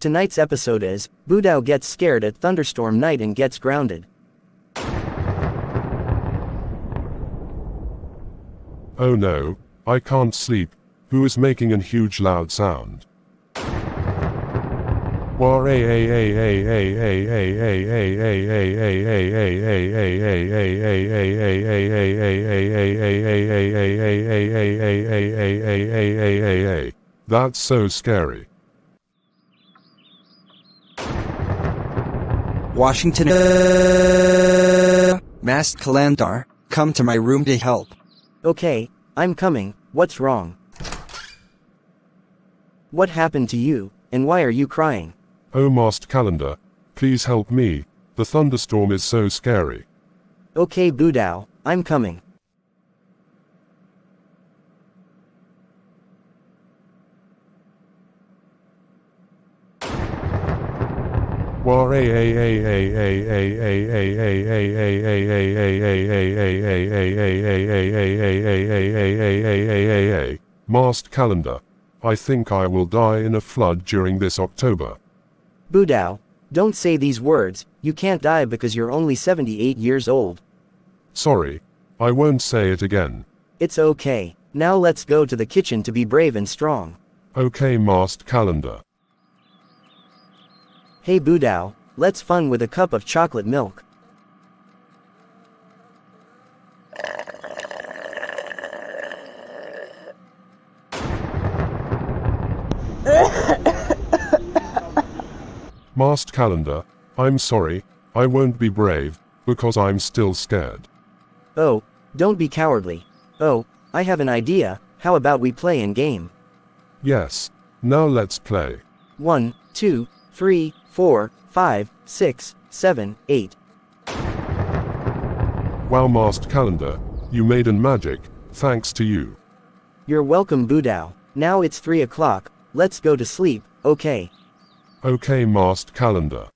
Tonight's episode is, Budhau gets scared at thunderstorm night and gets grounded. Oh no, I can't sleep. Who is making a huge loud sound? That's so scary. Washington. Masked calendar, come to my room to help. Okay, I'm coming. What's wrong? What happened to you, and why are you crying? Oh masked calendar, please help me. The thunderstorm is so scary. Okay Budhau, I'm coming. Masked calendar, I think I will die in a flood during this October. Budhau, don't say these words, you can't die because you're only 78 years old. Sorry, I won't say it again. It's okay, now let's go to the kitchen to be brave and strong. Okay masked calendar. Hey Budhau, let's fun with a cup of chocolate milk. Masked calendar, I'm sorry, I won't be brave, because I'm still scared. Oh, don't be cowardly. Oh, I have an idea, how about we play in game? Yes, now let's play. 1, 2, 3, 4, 5, 6, 7, 8. Wow masked calendar, you made an magic, thanks to you. You're welcome Budhau, now it's 3 o'clock, let's go to sleep, okay? Okay masked calendar.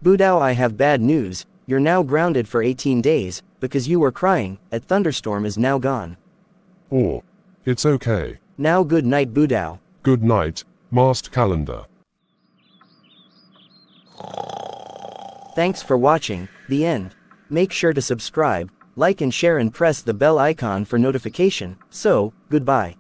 Budhau, I have bad news, you're now grounded for 18 days, because you were crying, at thunderstorm is now gone. Or, it's okay. Now good night Budhau. Good night, masked calendar. Thanks for watching, the end. Make sure to subscribe, like and share and press the bell icon for notification, so, goodbye.